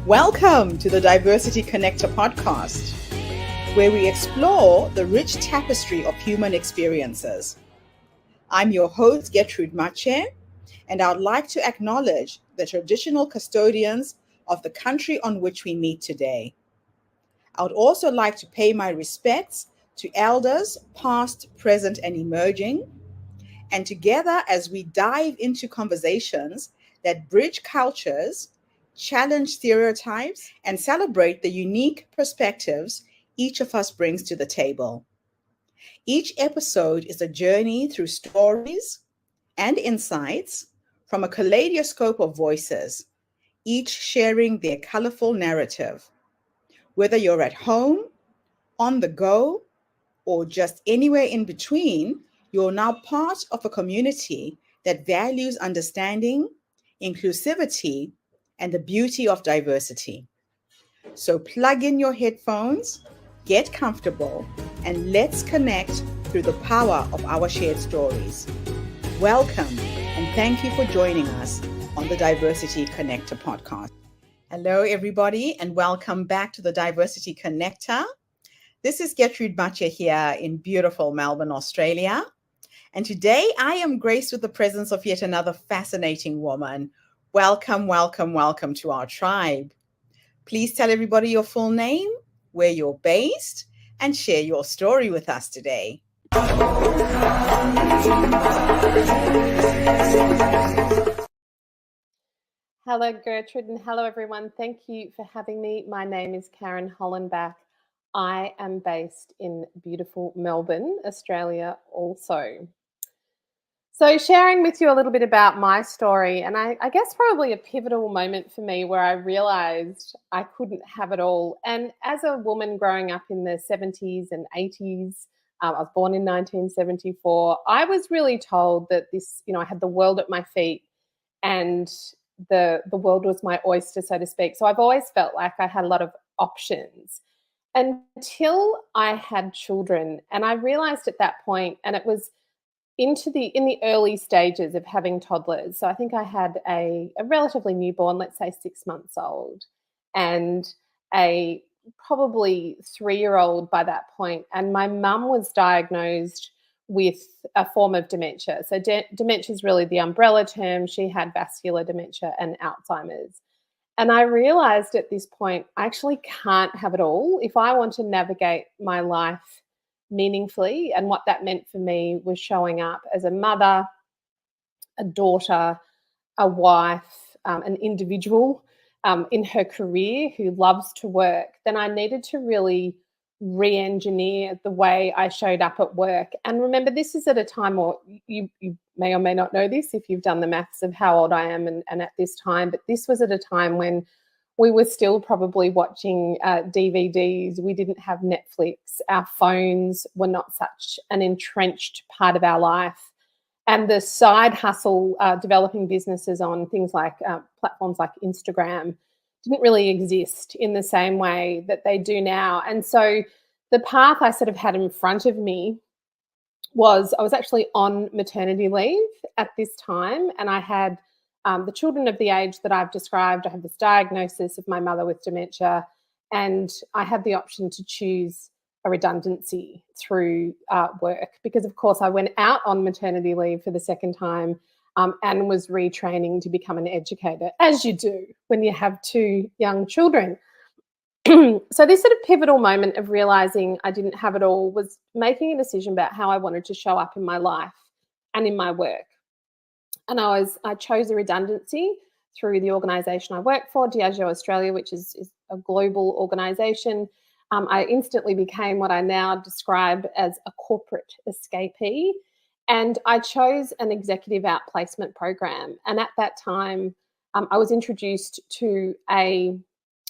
Welcome to the Diversity Connector podcast, where we explore the rich tapestry of human experiences. I'm your host, Gertrude Mache, and I'd like to acknowledge the traditional custodians of the country on which we meet today. I would also like to pay my respects to elders, past, present, and emerging, and together as we dive into conversations that bridge cultures, challenge stereotypes, and celebrate the unique perspectives each of us brings to the table. Each episode is a journey through stories and insights from a kaleidoscope of voices, each sharing their colorful narrative. Whether you're at home, on the go, or just anywhere in between, you're now part of a community that values understanding, inclusivity, and the beauty of diversity. So plug in your headphones, get comfortable, and let's connect through the power of our shared stories. Welcome, and thank you for joining us on the Diversity Connector podcast. Hello, everybody, and welcome back to the Diversity Connector. This is Gertrude Mache here in beautiful Melbourne, Australia. And today I am graced with the presence of yet another fascinating woman. Welcome, welcome, welcome to our tribe. Please tell everybody your full name, where you're based, and share your story with us today. Hello, Gertrude, and hello, everyone. Thank you for having me. My name is Karen Hollenbach. I am based in beautiful Melbourne, Australia also. So sharing with you a little bit about my story, and I guess probably a pivotal moment for me where I realized I couldn't have it all. And as a woman growing up in the 70s and 80s, I was born in 1974, I was really told that I had the world at my feet and the world was my oyster, so to speak. So I've always felt like I had a lot of options until I had children. And I realized at that point, and it was in the early stages of having toddlers. So I think I had a relatively newborn, let's say 6 months old, and a probably 3-year-old by that point. And my mum was diagnosed with a form of dementia. So dementia is really the umbrella term. She had vascular dementia and Alzheimer's. And I realized at this point, I actually can't have it all. If I want to navigate my life meaningfully, and what that meant for me was showing up as a mother, a daughter, a wife, an individual in her career who loves to work, then I needed to really re-engineer the way I showed up at work. And remember, this is at a time, or you may or may not know this if you've done the maths of how old I am and at this time, but this was at a time when we were still probably watching DVDs. We didn't have Netflix. Our phones were not such an entrenched part of our life. And the side hustle, developing businesses on things like platforms like Instagram didn't really exist in the same way that they do now. And so the path I sort of had in front of me was I was actually on maternity leave at this time, and I had the children of the age that I've described. I had this diagnosis of my mother with dementia, and I had the option to choose a redundancy through work because, of course, I went out on maternity leave for the second time and was retraining to become an educator, as you do when you have 2 young children. So this sort of pivotal moment of realizing I didn't have it all was making a decision about how I wanted to show up in my life and in my work. And I chose a redundancy through the organisation I work for, Diageo Australia, which is a global organisation. I instantly became what I now describe as a corporate escapee. And I chose an executive outplacement program. And at that time, I was introduced to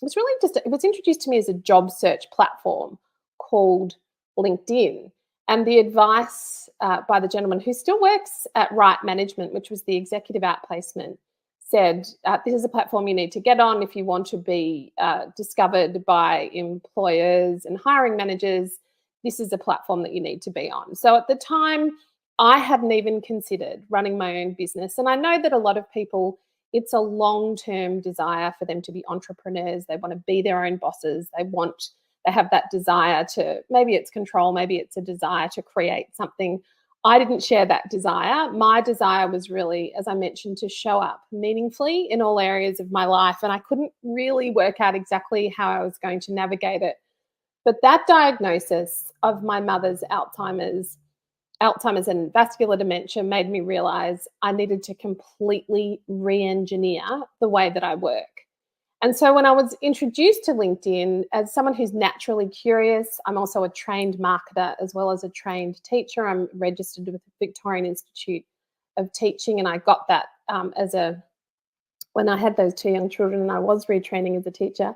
it was introduced to me as a job search platform called LinkedIn. And the advice by the gentleman who still works at Right Management, which was the executive outplacement, said, this is a platform you need to get on if you want to be discovered by employers and hiring managers. This is a platform that you need to be on. So at the time, I hadn't even considered running my own business. And I know that a lot of people it's a long-term desire for them to be entrepreneurs. They want to be their own bosses. They have that desire to, maybe it's control, maybe it's a desire to create something. I didn't share that desire. My desire was really, as I mentioned, to show up meaningfully in all areas of my life. And I couldn't really work out exactly how I was going to navigate it. But that diagnosis of my mother's Alzheimer's and vascular dementia made me realize I needed to completely re-engineer the way that I work. And so when I was introduced to LinkedIn, as someone who's naturally curious, I'm also a trained marketer as well as a trained teacher. I'm registered with the Victorian Institute of Teaching, and I got that when I had those 2 young children and I was retraining as a teacher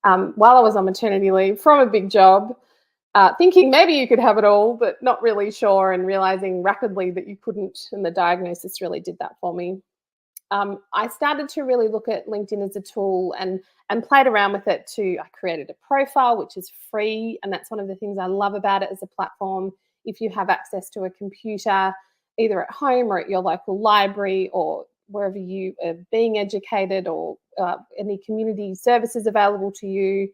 while I was on maternity leave from a big job, thinking maybe you could have it all, but not really sure, and realizing rapidly that you couldn't, and the diagnosis really did that for me. I started to really look at LinkedIn as a tool and played around with it I created a profile, which is free. And that's one of the things I love about it as a platform. If you have access to a computer, either at home or at your local library or wherever you are being educated, or any community services available to you,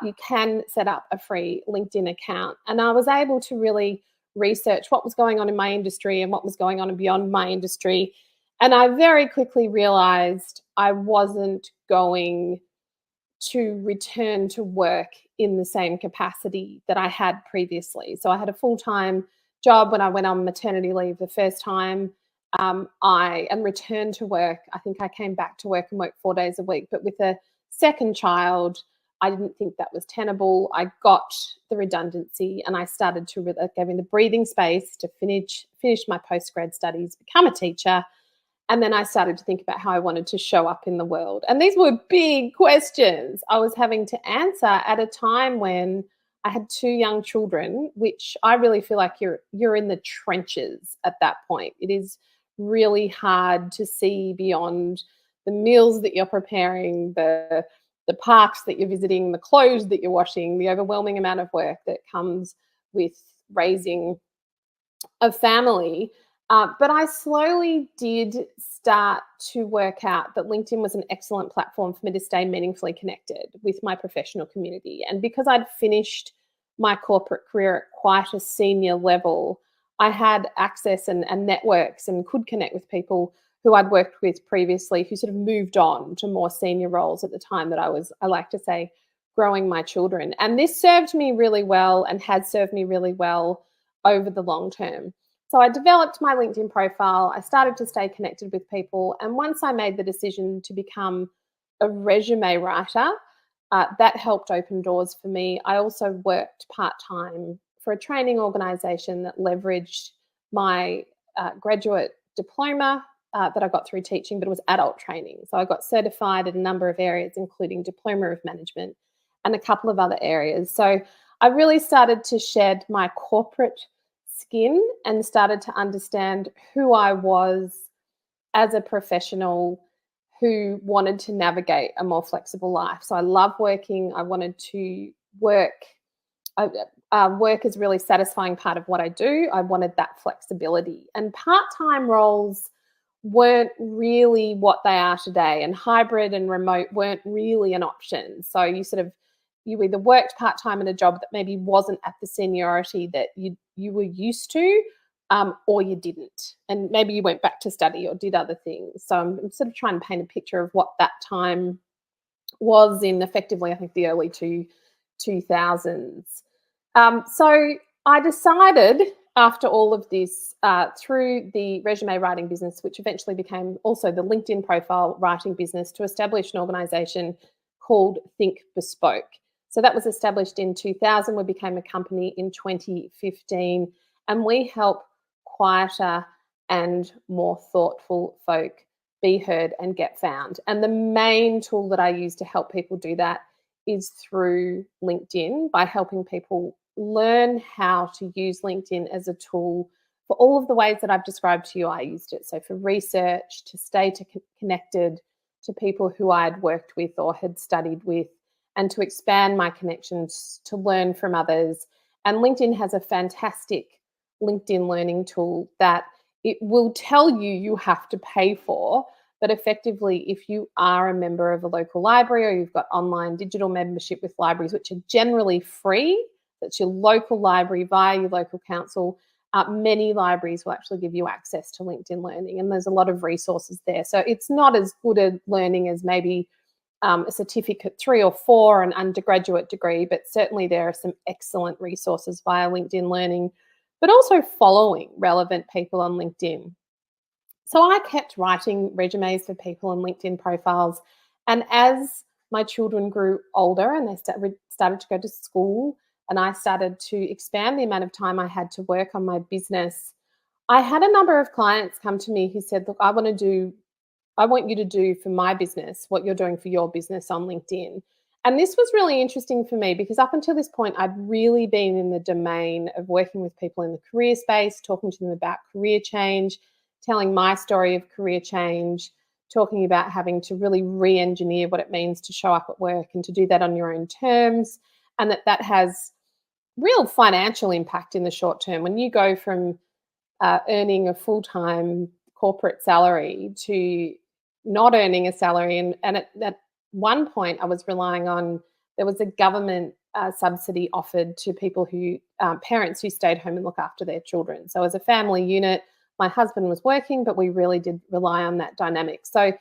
you can set up a free LinkedIn account. And I was able to really research what was going on in my industry and what was going on beyond my industry. And I very quickly realized I wasn't going to return to work in the same capacity that I had previously. So I had a full-time job when I went on maternity leave the first time. I returned to work. I think I came back to work and worked 4 days a week. But with a second child, I didn't think that was tenable. I got the redundancy, and I started to give me the breathing space to finish my postgrad studies, become a teacher. And then I started to think about how I wanted to show up in the world. And these were big questions I was having to answer at a time when I had 2 young children, which I really feel like you're in the trenches at that point. It is really hard to see beyond the meals that you're preparing, the parks that you're visiting, the clothes that you're washing, the overwhelming amount of work that comes with raising a family. But I slowly did start to work out that LinkedIn was an excellent platform for me to stay meaningfully connected with my professional community. And because I'd finished my corporate career at quite a senior level, I had access and networks and could connect with people who I'd worked with previously who sort of moved on to more senior roles at the time that I like to say, growing my children. And this served me really well and has served me really well over the long term. So I developed my LinkedIn profile. I started to stay connected with people. And once I made the decision to become a resume writer, that helped open doors for me. I also worked part-time for a training organisation that leveraged my graduate diploma that I got through teaching, but it was adult training. So I got certified in a number of areas, including Diploma of Management and a couple of other areas. So I really started to shed my corporate skin and started to understand who I was as a professional who wanted to navigate a more flexible life. So I love working. I wanted to work. Work is a really satisfying part of what I do. I wanted that flexibility. And part-time roles weren't really what they are today, and hybrid and remote weren't really an option. So you either worked part-time in a job that maybe wasn't at the seniority that you were used to, or you didn't. And maybe you went back to study or did other things. So I'm sort of trying to paint a picture of what that time was in effectively, I think, the early 2000s. So I decided after all of this, through the resume writing business, which eventually became also the LinkedIn profile writing business, to establish an organisation called Think Bespoke. So that was established in 2000. We became a company in 2015, and we help quieter and more thoughtful folk be heard and get found. And the main tool that I use to help people do that is through LinkedIn, by helping people learn how to use LinkedIn as a tool for all of the ways that I've described to you. I used it. So for research, to stay connected to people who I'd worked with or had studied with, and to expand my connections, to learn from others. And LinkedIn has a fantastic LinkedIn learning tool that it will tell you have to pay for, But effectively, if you are a member of a local library or you've got online digital membership with libraries, which are generally free, that's your local library via your local council, many libraries will actually give you access to LinkedIn Learning, and there's a lot of resources there. So it's not as good at learning as maybe a certificate 3 or 4, an undergraduate degree, but certainly there are some excellent resources via LinkedIn Learning, but also following relevant people on LinkedIn. So I kept writing resumes for people on LinkedIn profiles, and as my children grew older and they started to go to school, and I started to expand the amount of time I had to work on my business, I had a number of clients come to me who said, look, I want you to do for my business what you're doing for your business on LinkedIn. And this was really interesting for me because up until this point, I'd really been in the domain of working with people in the career space, talking to them about career change, telling my story of career change, talking about having to really re-engineer what it means to show up at work and to do that on your own terms, and that has real financial impact in the short term. When you go from earning a full-time corporate salary to not earning a salary, and at one point I was relying on, there was a government subsidy offered to people who, parents who stayed home and look after their children. So as a family unit, my husband was working, but we really did rely on that dynamic. So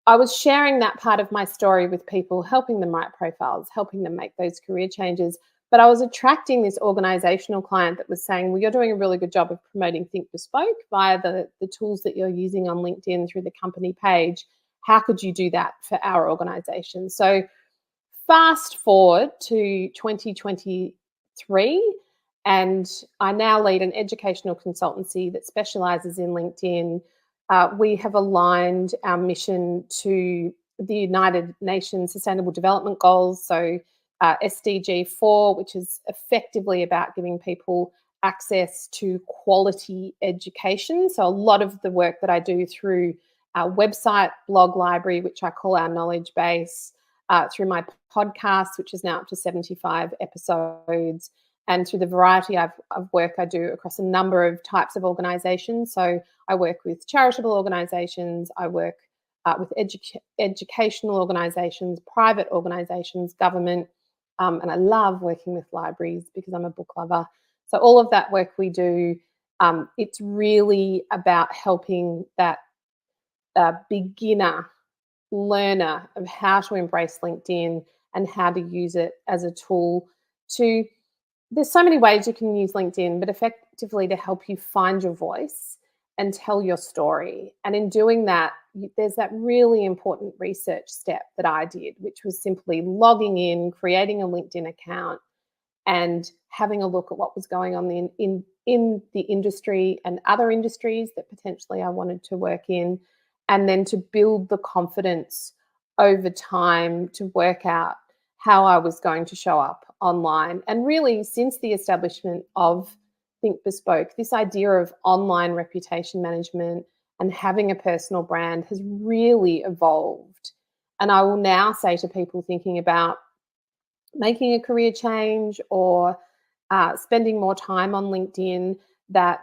I was sharing that part of my story with people, helping them write profiles, helping them make those career changes. But I was attracting this organizational client that was saying, well, you're doing a really good job of promoting Think Bespoke via the tools that you're using on LinkedIn through the company page. How could you do that for our organization? So fast forward to 2023, and I now lead an educational consultancy that specializes in LinkedIn. We have aligned our mission to the United Nations Sustainable Development Goals, so SDG 4, which is effectively about giving people access to quality education. So a lot of the work that I do through our website, blog library, which I call our knowledge base, through my podcast, which is now up to 75 episodes, and through the variety of work I do across a number of types of organisations. So I work with charitable organisations, I work with educational organisations, private organisations, government, and I love working with libraries because I'm a book lover. So all of that work we do, it's really about helping that beginner learner of how to embrace LinkedIn and how to use it as a tool to, there's so many ways you can use LinkedIn, but effectively to help you find your voice and tell your story. And in doing that, there's that really important research step that I did, which was simply logging in, creating a LinkedIn account, and having a look at what was going on in the industry and other industries that potentially I wanted to work in, and then to build the confidence over time to work out how I was going to show up online. And really, since the establishment of Think Bespoke, this idea of online reputation management and having a personal brand has really evolved. And I will now say to people thinking about making a career change or spending more time on LinkedIn, that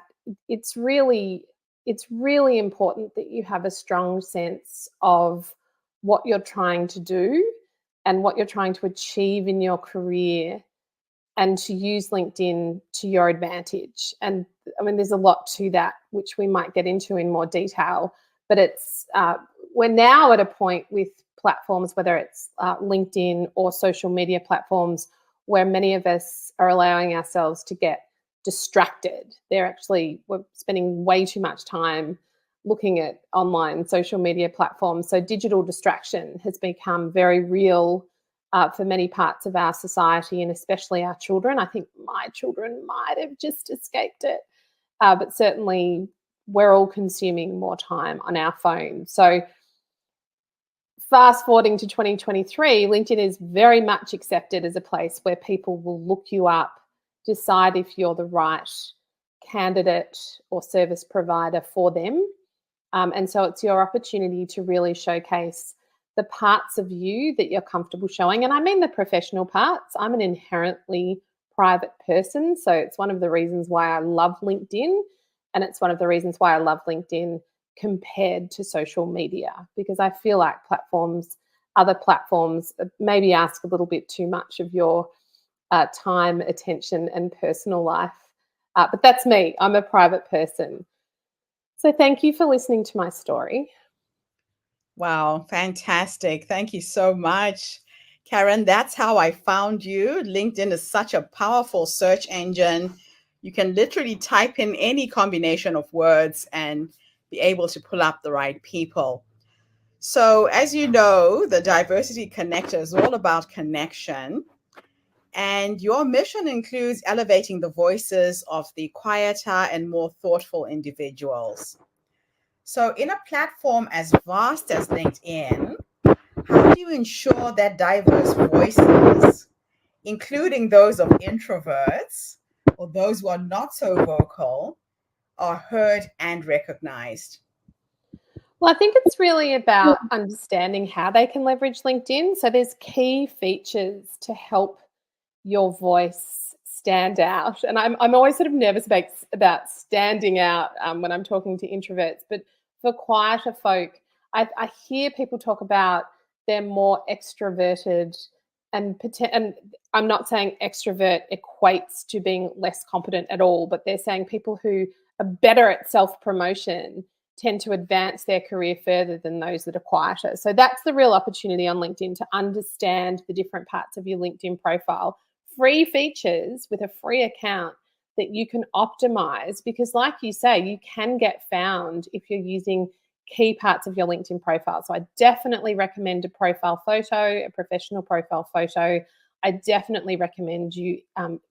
it's really important that you have a strong sense of what you're trying to do and what you're trying to achieve in your career, and to use LinkedIn to your advantage. And I mean, there's a lot to that, which we might get into in more detail, but it's we're now at a point with platforms, whether it's LinkedIn or social media platforms, where many of us are allowing ourselves to get distracted. We're spending way too much time looking at online social media platforms. So digital distraction has become very real for many parts of our society, and especially our children. I think my children might have just escaped it, but certainly we're all consuming more time on our phone. So fast forwarding to 2023, LinkedIn is very much accepted as a place where people will look you up, decide if you're the right candidate or service provider for them. And so it's your opportunity to really showcase the parts of you that you're comfortable showing. And I mean the professional parts. I'm an inherently private person, so it's one of the reasons why I love LinkedIn. And it's one of the reasons why I love LinkedIn compared to social media, because I feel like other platforms maybe ask a little bit too much of your time, attention, and personal life. But that's me. I'm a private person. So thank you for listening to my story. Wow, fantastic. Thank you so much, Karen. That's how I found you. LinkedIn is such a powerful search engine. You can literally type in any combination of words and be able to pull up the right people. So, as you know, the Diversity Connector is all about connection. And your mission includes elevating the voices of the quieter and more thoughtful individuals. So, in a platform as vast as LinkedIn, how do you ensure that diverse voices, including those of introverts or those who are not so vocal, are heard and recognized? Well, I think it's really about understanding how they can leverage LinkedIn. So there's key features to help your voice stand out. And I'm always sort of nervous about standing out when I'm talking to introverts. But for quieter folk, I hear people talk about they're more extroverted, and I'm not saying extrovert equates to being less competent at all, but they're saying people who are better at self-promotion tend to advance their career further than those that are quieter. So that's the real opportunity on LinkedIn, to understand the different parts of your LinkedIn profile. Free features with a free account that you can optimize, because like you say, you can get found if you're using key parts of your LinkedIn profile. So I definitely recommend a profile photo, a professional profile photo. I definitely recommend you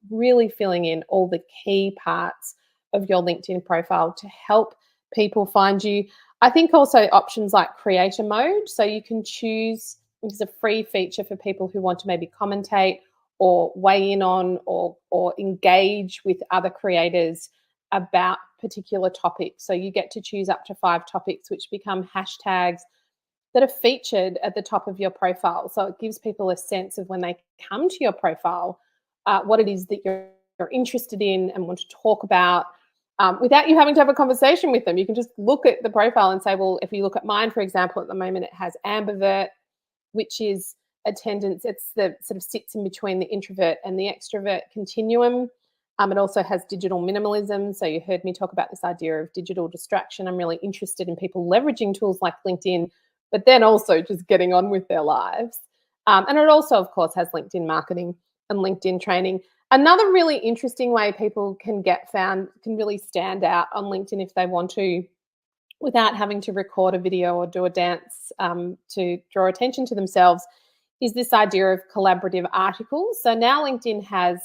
really filling in all the key parts of your LinkedIn profile to help people find you. I think also options like creator mode. So you can choose, it's a free feature for people who want to maybe commentate or weigh in on or engage with other creators about particular topics. So you get to choose up to 5 topics, which become hashtags that are featured at the top of your profile. So it gives people a sense of, when they come to your profile, what it is that you're interested in and want to talk about, without you having to have a conversation with them. You can just look at the profile and say, well, if you look at mine, for example, at the moment it has ambivert, which is attendance. It's the sort of sits in between the introvert and the extrovert continuum. It also has digital minimalism. So you heard me talk about this idea of digital distraction. I'm really interested in people leveraging tools like LinkedIn, but then also just getting on with their lives. And it also, of course, has LinkedIn marketing and LinkedIn training. Another really interesting way people can get found, can really stand out on LinkedIn if they want to, without having to record a video or do a dance to draw attention to themselves, is this idea of collaborative articles. So now LinkedIn has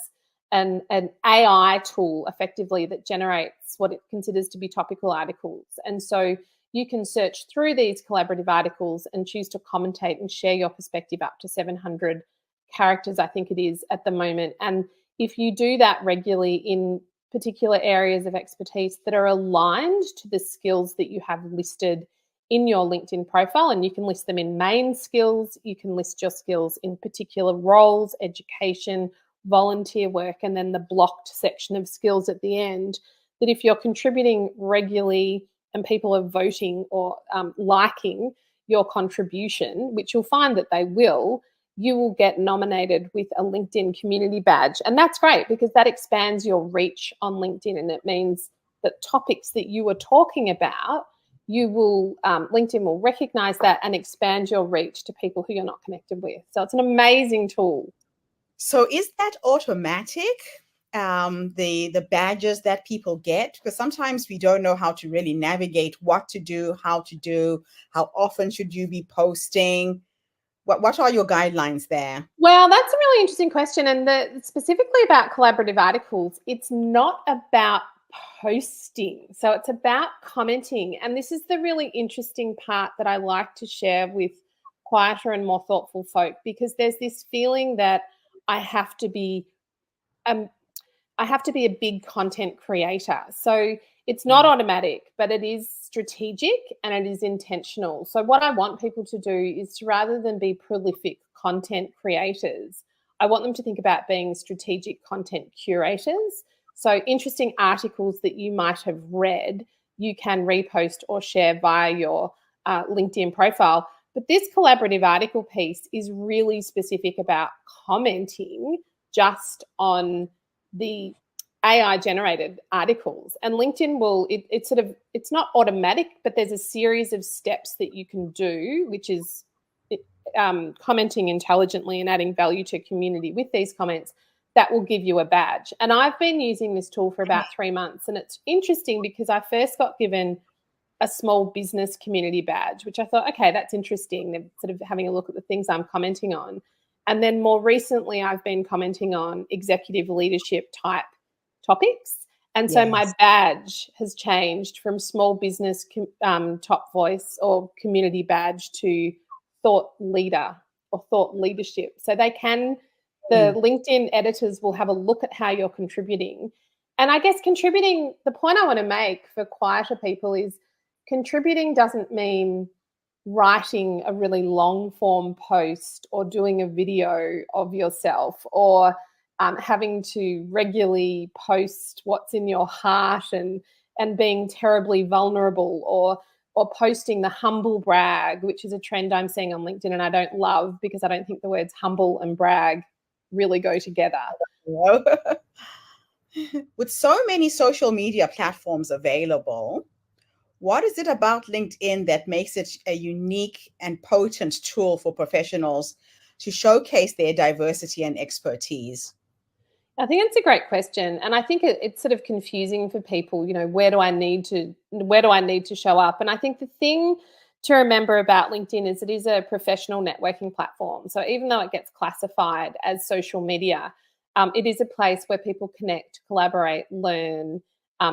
an AI tool effectively that generates what it considers to be topical articles. And so you can search through these collaborative articles and choose to commentate and share your perspective up to 700 characters, I think it is at the moment. And if you do that regularly in particular areas of expertise that are aligned to the skills that you have listed in your LinkedIn profile, and you can list them in main skills, you can list your skills in particular roles, education, volunteer work, and then the blocked section of skills at the end, that if you're contributing regularly and people are voting or liking your contribution, which you'll find that they will, you will get nominated with a LinkedIn community badge. And that's great, because that expands your reach on LinkedIn, and it means that topics that you are talking about, you will LinkedIn will recognize that and expand your reach to people who you're not connected with. So it's an amazing tool. So is that automatic? The badges that people get, because sometimes we don't know how to really navigate what to do, how often should you be posting? What are your guidelines there? Well, that's a really interesting question. And specifically about collaborative articles, it's not about posting. So it's about commenting. And this is the really interesting part that I like to share with quieter and more thoughtful folk, because there's this feeling that I have to be a big content creator. So it's not automatic, but it is strategic and it is intentional. So what I want people to do is, rather than be prolific content creators, I want them to think about being strategic content curators. So interesting articles that you might have read, you can repost or share via your LinkedIn profile. But this collaborative article piece is really specific about commenting just on the AI generated articles. And LinkedIn will, it's not automatic, but there's a series of steps that you can do, which is commenting intelligently and adding value to community with these comments that will give you a badge. And I've been using this tool for about 3 months. And it's interesting because I first got given a small business community badge, which I thought, okay, that's interesting. They're sort of having a look at the things I'm commenting on. And then more recently, I've been commenting on executive leadership type topics. And so my badge has changed from small business top voice or community badge to thought leader or thought leadership. So they can, the LinkedIn editors will have a look at how you're contributing. And I guess contributing, the point I want to make for quieter people is contributing doesn't mean writing a really long form post or doing a video of yourself or having to regularly post what's in your heart and being terribly vulnerable or posting the humble brag, which is a trend I'm seeing on LinkedIn and I don't love because I don't think the words humble and brag really go together. With so many social media platforms available, what is it about LinkedIn that makes it a unique and potent tool for professionals to showcase their diversity and expertise? I think it's a great question. And I think it's sort of confusing for people, you know, where do I need to show up? And I think the thing to remember about LinkedIn is it is a professional networking platform. So even though it gets classified as social media, it is a place where people connect, collaborate, learn,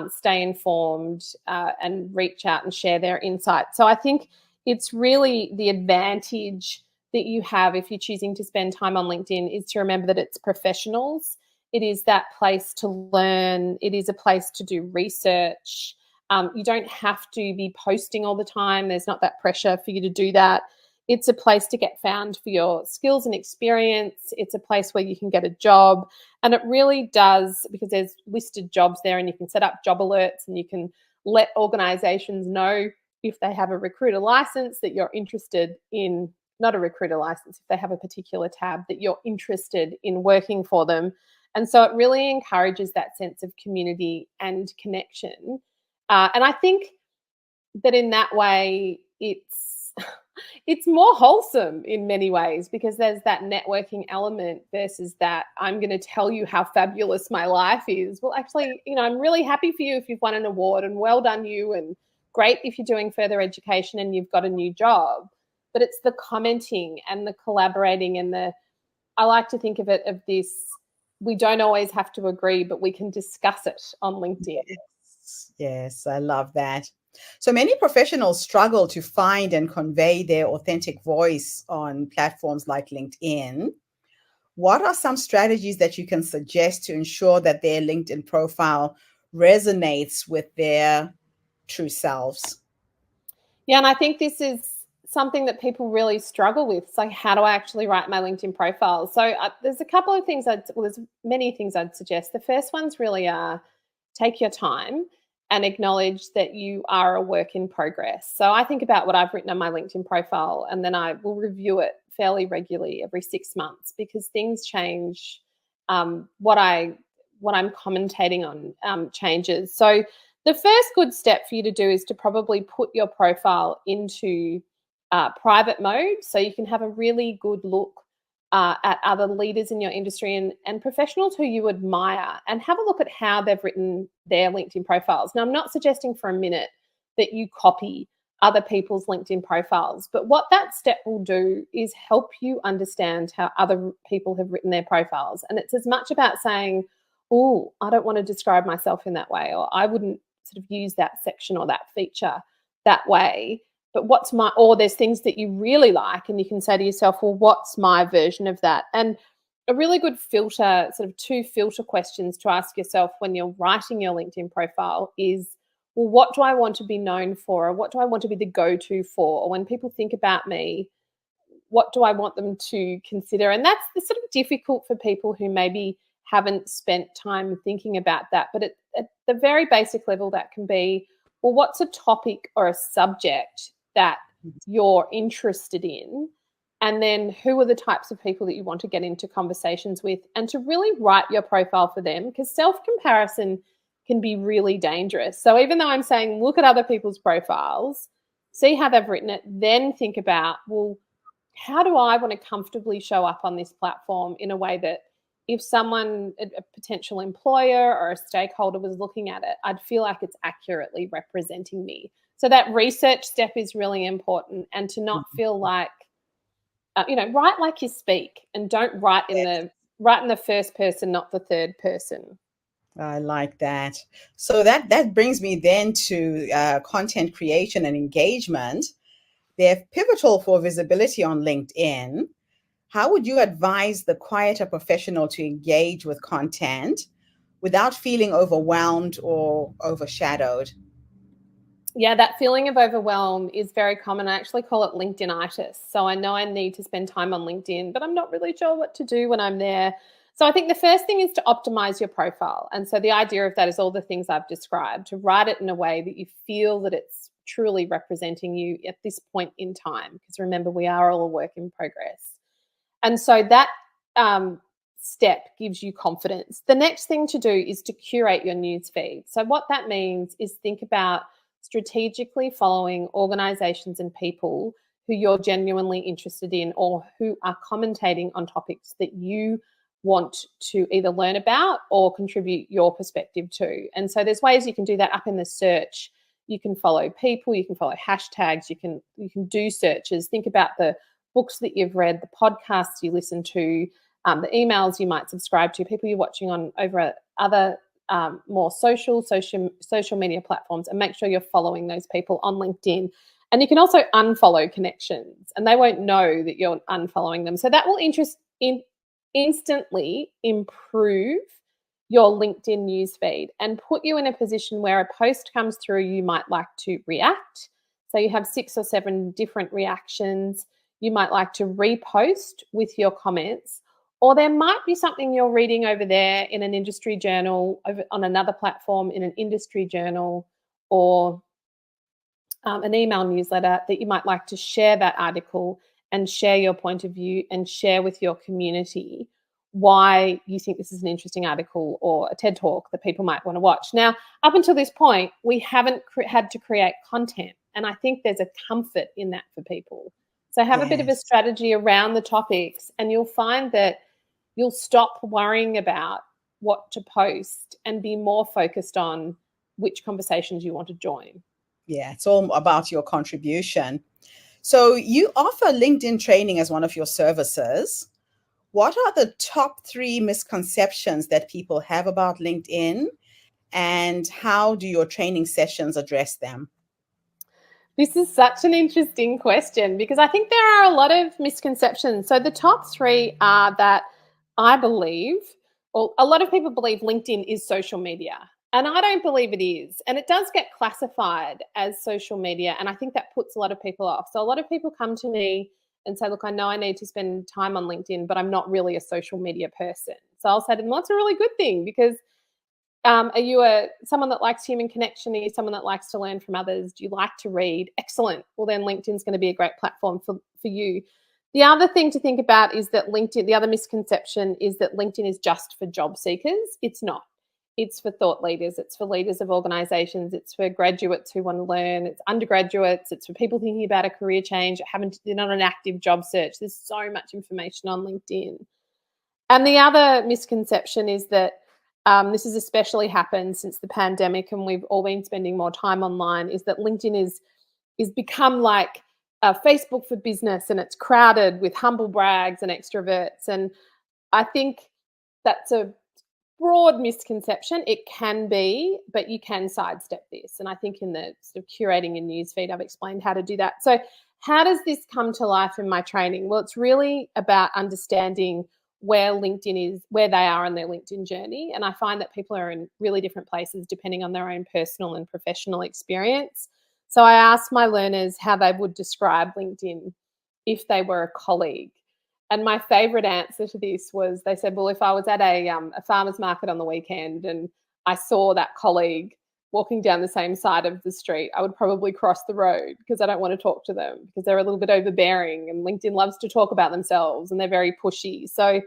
stay informed, and reach out and share their insights. So I think it's really the advantage that you have if you're choosing to spend time on LinkedIn is to remember that it's professionals. It is that place to learn. It is a place to do research. You don't have to be posting all the time. There's not that pressure for you to do that. It's a place to get found for your skills and experience. It's a place where you can get a job. And it really does, because there's listed jobs there and you can set up job alerts and you can let organizations know if they have a recruiter license that you're interested in, not a recruiter license, if they have a particular tab that you're interested in working for them. And so it really encourages that sense of community and connection. And I think that in that way, it's more wholesome in many ways because there's that networking element versus that I'm going to tell you how fabulous my life is. Well, actually, you know, I'm really happy for you if you've won an award and well done you, and great if you're doing further education and you've got a new job. But it's the commenting and the collaborating and I like to think of it of this, we don't always have to agree, but we can discuss it on LinkedIn. Yes, I love that. So many professionals struggle to find and convey their authentic voice on platforms like LinkedIn. What are some strategies that you can suggest to ensure that their LinkedIn profile resonates with their true selves? Yeah, and I think this is something that people really struggle with. It's like, how do I actually write my LinkedIn profile? So there's a couple of things there's many things I'd suggest. The first ones really are take your time and acknowledge that you are a work in progress. So I think about what I've written on my LinkedIn profile and then I will review it fairly regularly every 6 months because things change. What I'm commentating on changes. So the first good step for you to do is to probably put your profile into private mode so you can have a really good look at other leaders in your industry and professionals who you admire and have a look at how they've written their LinkedIn profiles. Now, I'm not suggesting for a minute that you copy other people's LinkedIn profiles, but what that step will do is help you understand how other people have written their profiles. And it's as much about saying, oh, I don't want to describe myself in that way, or I wouldn't sort of use that section or that feature that way. But or there's things that you really like and you can say to yourself, well, what's my version of that? And a really good filter, sort of 2 filter questions to ask yourself when you're writing your LinkedIn profile is, well, what do I want to be known for? Or what do I want to be the go-to for? Or when people think about me, what do I want them to consider? And that's the sort of difficult for people who maybe haven't spent time thinking about that. But at the very basic level, that can be, well, what's a topic or a subject that you're interested in? And then who are the types of people that you want to get into conversations with, and to really write your profile for them, because self-comparison can be really dangerous. So even though I'm saying look at other people's profiles, see how they've written it, then think about, well, how do I want to comfortably show up on this platform in a way that if someone, a potential employer or a stakeholder was looking at it, I'd feel like it's accurately representing me. So that research step is really important, and to not feel like, write like you speak, and don't write in the first person, not the third person. I like that. So that brings me then to content creation and engagement. They're pivotal for visibility on LinkedIn. How would you advise the quieter professional to engage with content without feeling overwhelmed or overshadowed? Yeah, that feeling of overwhelm is very common. I actually call it LinkedInitis. So I know I need to spend time on LinkedIn, but I'm not really sure what to do when I'm there. So I think the first thing is to optimize your profile. And so the idea of that is all the things I've described, to write it in a way that you feel that it's truly representing you at this point in time. Because remember, we are all a work in progress. And so that step gives you confidence. The next thing to do is to curate your news feed. So what that means is think about strategically following organizations and people who you're genuinely interested in, or who are commentating on topics that you want to either learn about or contribute your perspective to. And so there's ways you can do that up in the search. You can follow people, you can follow hashtags, you can do searches. Think about the books that you've read, the podcasts you listen to, the emails you might subscribe to, people you're watching on over other more social media platforms, and make sure you're following those people on LinkedIn. And you can also unfollow connections, and they won't know that you're unfollowing them. So that will instantly improve your LinkedIn newsfeed and put you in a position where a post comes through, you might like to react. So you have 6 or 7 different reactions. You might like to repost with your comments, or there might be something you're reading over there in an industry journal, over on another platform in an industry journal, or an email newsletter, that you might like to share that article and share your point of view and share with your community why you think this is an interesting article or a TED talk that people might want to watch. Now, up until this point, we haven't had to create content, and I think there's a comfort in that for people. So have a bit of a strategy around the topics, and you'll find that you'll stop worrying about what to post and be more focused on which conversations you want to join. Yeah, it's all about your contribution. So you offer LinkedIn training as one of your services. What are the top 3 misconceptions that people have about LinkedIn, and how do your training sessions address them? This is such an interesting question, because I think there are a lot of misconceptions. So the top 3 are that I believe, or a lot of people believe, LinkedIn is social media. And I don't believe it is. And it does get classified as social media. And I think that puts a lot of people off. So a lot of people come to me and say, look, I know I need to spend time on LinkedIn, but I'm not really a social media person. So I'll say to them, well, that's a really good thing, because are you someone that likes human connection? Are you someone that likes to learn from others? Do you like to read? Excellent. Well, then LinkedIn's going to be a great platform for you. The other thing to think about is that LinkedIn, the other misconception is that LinkedIn is just for job seekers. It's not. It's for thought leaders. It's for leaders of organizations. It's for graduates who want to learn. It's undergraduates. It's for people thinking about a career change, they're not an active job search. There's so much information on LinkedIn. And the other misconception is that this has especially happened since the pandemic, and we've all been spending more time online, is that LinkedIn is become like Facebook for business, and it's crowded with humble brags and extroverts. And I think that's a broad misconception. It can be, but you can sidestep this. And I think in the sort of curating your newsfeed, I've explained how to do that. So how does this come to life in my training? Well, it's really about understanding where LinkedIn is, where they are in their LinkedIn journey. And I find that people are in really different places depending on their own personal and professional experience. So I asked my learners how they would describe LinkedIn if they were a colleague. And my favorite answer to this was, they said, well, if I was at a farmer's market on the weekend and I saw that colleague walking down the same side of the street, I would probably cross the road because I don't want to talk to them because they're a little bit overbearing, and LinkedIn loves to talk about themselves and they're very pushy. So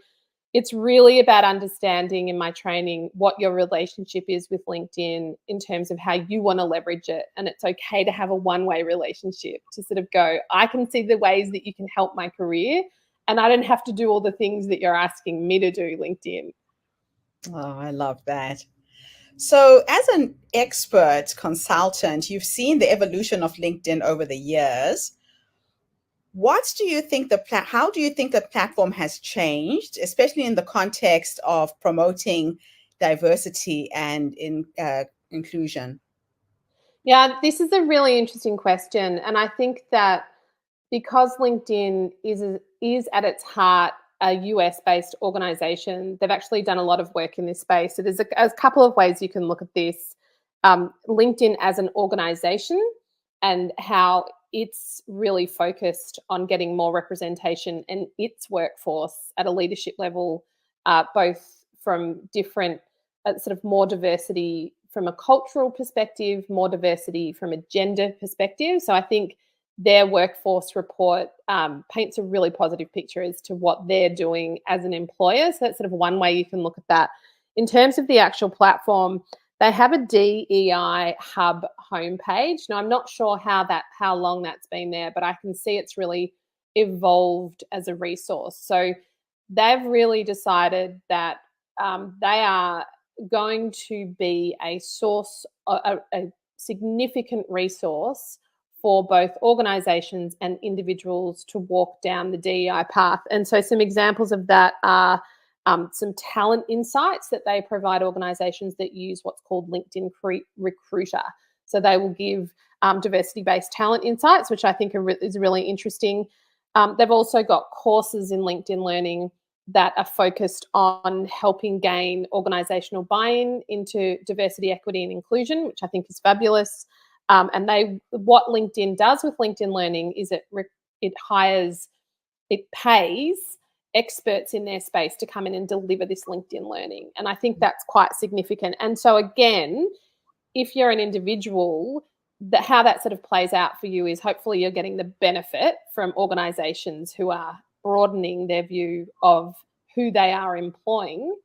it's really about understanding in my training what your relationship is with LinkedIn in terms of how you want to leverage it. And it's okay to have a one-way relationship, to sort of go, I can see the ways that you can help my career, and I don't have to do all the things that you're asking me to do, LinkedIn. Oh, I love that. So, as an expert consultant, you've seen the evolution of LinkedIn over the years. What do you think how do you think the platform has changed, especially in the context of promoting diversity and inclusion? Yeah, this is a really interesting question. And I think that because LinkedIn is at its heart a US-based organization, they've actually done a lot of work in this space. So there's a couple of ways you can look at this. LinkedIn as an organization and how it's really focused on getting more representation in its workforce at a leadership level, both from different sort of more diversity from a cultural perspective, more diversity from a gender perspective. So I think their workforce report paints a really positive picture as to what they're doing as an employer. So that's sort of one way you can look at that. In terms of the actual platform, they have a DEI hub homepage. Now, I'm not sure how long that's been there, but I can see it's really evolved as a resource. So they've really decided that they are going to be a source, a significant resource for both organisations and individuals to walk down the DEI path. And so some examples of that are some talent insights that they provide organisations that use what's called LinkedIn Recruiter. So they will give diversity-based talent insights, which I think is really interesting. They've also got courses in LinkedIn Learning that are focused on helping gain organisational buy-in into diversity, equity and inclusion, which I think is fabulous. And what LinkedIn does with LinkedIn Learning is it pays experts in their space to come in and deliver this LinkedIn Learning. And I think that's quite significant. And so again, if you're an individual, how that sort of plays out for you is hopefully you're getting the benefit from organisations who are broadening their view of who they are employing.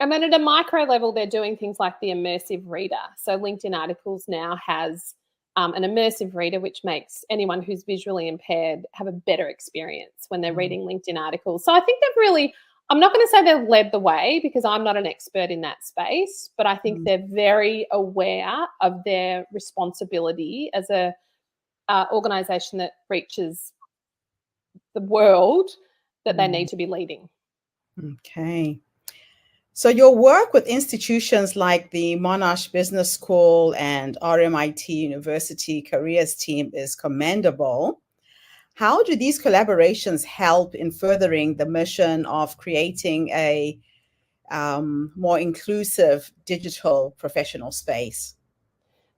And then at a micro level, they're doing things like the immersive reader. So LinkedIn Articles now has an immersive reader, which makes anyone who's visually impaired have a better experience when they're reading LinkedIn articles. So I think they've really, I'm not going to say they've led the way because I'm not an expert in that space, but I think they're very aware of their responsibility as a organisation that reaches the world that they need to be leading. Okay. So your work with institutions like the Monash Business School and RMIT University Careers Team is commendable. How do these collaborations help in furthering the mission of creating a more inclusive digital professional space?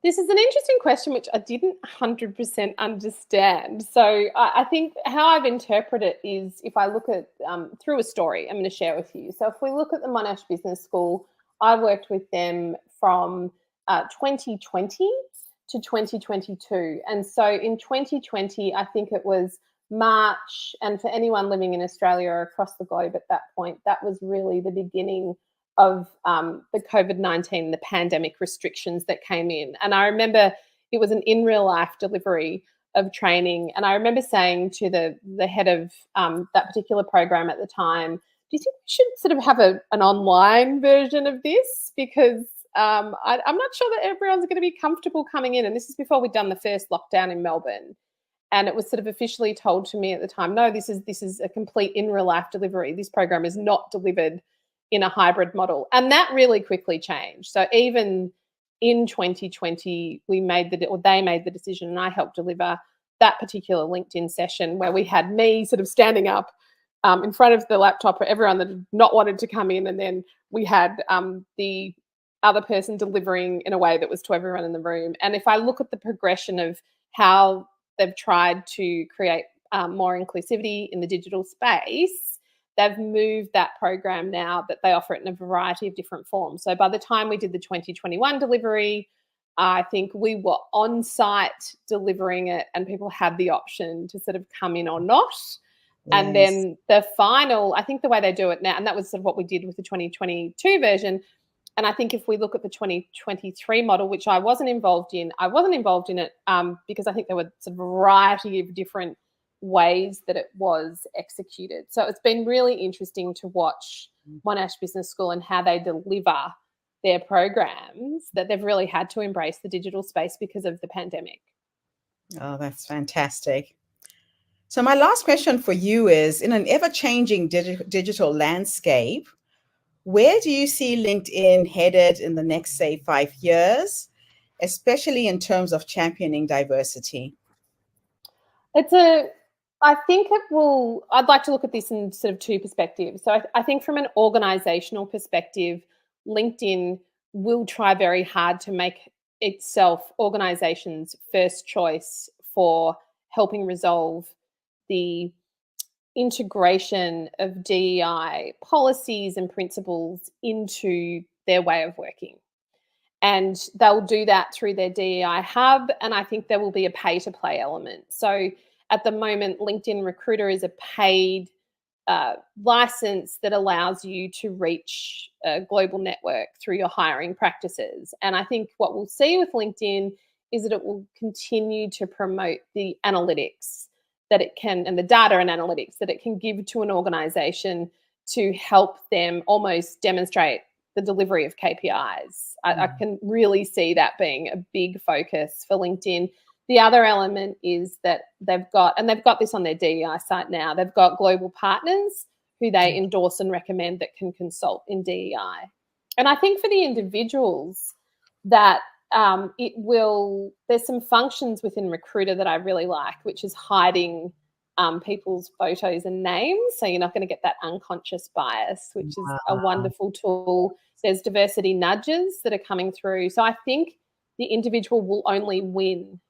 This is an interesting question, which I didn't 100% understand. So I think how I've interpreted it is if I look at through a story I'm going to share with you. So if we look at the Monash Business School, I worked with them from 2020 to 2022. And so in 2020, I think it was March. And for anyone living in Australia or across the globe at that point, that was really the beginning of the COVID-19, the pandemic restrictions that came in. And I remember it was an in real life delivery of training. And I remember saying to the head of that particular program at the time, do you think we should sort of have an online version of this? Because I'm not sure that everyone's going to be comfortable coming in. And this is before we'd done the first lockdown in Melbourne. And it was sort of officially told to me at the time, no, this is a complete in real life delivery. This program is not delivered in a hybrid model. And that really quickly changed. So even in 2020, they made the decision, and I helped deliver that particular LinkedIn session where we had me sort of standing up in front of the laptop for everyone that had not wanted to come in. And then we had the other person delivering in a way that was to everyone in the room. And if I look at the progression of how they've tried to create more inclusivity in the digital space, they've moved that program now that they offer it in a variety of different forms. So by the time we did the 2021 delivery, I think we were on site delivering it, and people had the option to sort of come in or not. And Yes. then the final, I think the way they do it now, and that was sort of what we did with the 2022 version. And I think if we look at the 2023 model, which I wasn't involved in it because I think there were a variety of different ways that it was executed. So it's been really interesting to watch Monash Business School and how they deliver their programs, that they've really had to embrace the digital space because of the pandemic. Oh, that's fantastic. So my last question for you is, in an ever-changing digital landscape, where do you see LinkedIn headed in the next, say, 5 years, especially in terms of championing diversity? I think it will, I'd like to look at this in sort of two perspectives. So I think from an organizational perspective, LinkedIn will try very hard to make itself organizations' first choice for helping resolve the integration of DEI policies and principles into their way of working. And they'll do that through their DEI hub. And I think there will be a pay to play element. So at the moment, LinkedIn Recruiter is a paid license that allows you to reach a global network through your hiring practices. And I think what we'll see with LinkedIn is that it will continue to promote the analytics that it can, and the data and analytics that it can give to an organization to help them almost demonstrate the delivery of KPIs. I can really see that being a big focus for LinkedIn. The other element is that they've got this on their DEI site now, they've got global partners who they endorse and recommend that can consult in DEI. And I think for the individuals that there's some functions within Recruiter that I really like, which is hiding people's photos and names. So you're not going to get that unconscious bias, which is a wonderful tool. There's diversity nudges that are coming through. So I think the individual will only win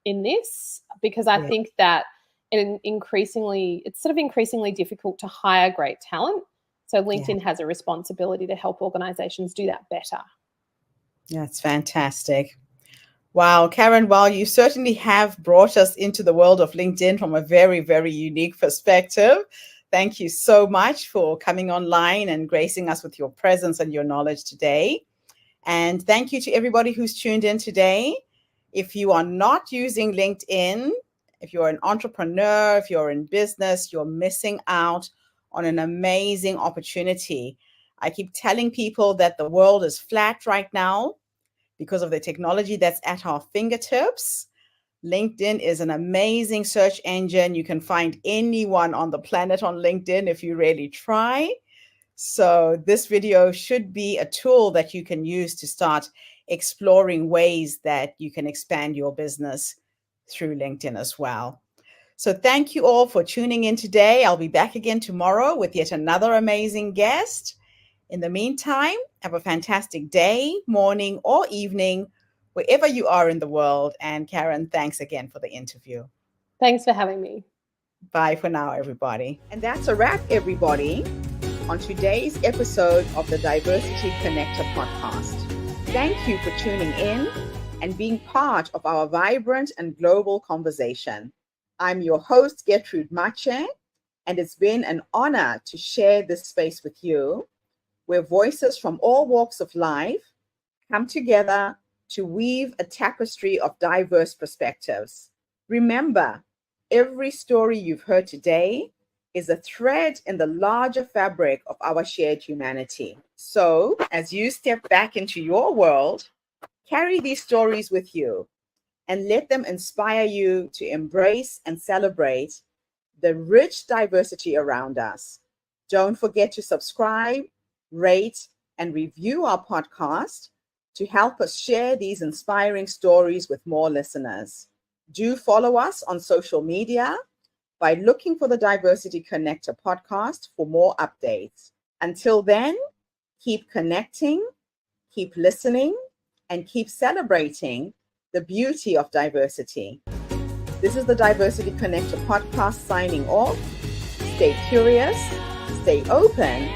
in this, because I think that it's sort of increasingly difficult to hire great talent. So LinkedIn has a responsibility to help organizations do that better. That's fantastic. Wow, Karen, well, you certainly have brought us into the world of LinkedIn from a very, very unique perspective. Thank you so much for coming online and gracing us with your presence and your knowledge today. And thank you to everybody who's tuned in today. If you are not using LinkedIn, if you're an entrepreneur, if you're in business, you're missing out on an amazing opportunity. I keep telling people that the world is flat right now because of the technology that's at our fingertips. LinkedIn is an amazing search engine. You can find anyone on the planet on LinkedIn if you really try. So this video should be a tool that you can use to start exploring ways that you can expand your business through LinkedIn as well. So thank you all for tuning in today. I'll be back again tomorrow with yet another amazing guest. In the meantime, have a fantastic day, morning, or evening, wherever you are in the world. And Karen, thanks again for the interview. Thanks for having me. Bye for now, everybody. And that's a wrap, everybody, on today's episode of the Diversity Connector podcast. Thank you for tuning in and being part of our vibrant and global conversation. I'm your host, Gertrude Mache, and it's been an honor to share this space with you, where voices from all walks of life come together to weave a tapestry of diverse perspectives. Remember, every story you've heard today is a thread in the larger fabric of our shared humanity. So, as you step back into your world, carry these stories with you and let them inspire you to embrace and celebrate the rich diversity around us. Don't forget to subscribe, rate, and review our podcast to help us share these inspiring stories with more listeners. Do follow us on social media by looking for the Diversity Connector podcast for more updates. Until then, keep connecting, keep listening, and keep celebrating the beauty of diversity. This is the Diversity Connector podcast signing off. Stay curious, stay open,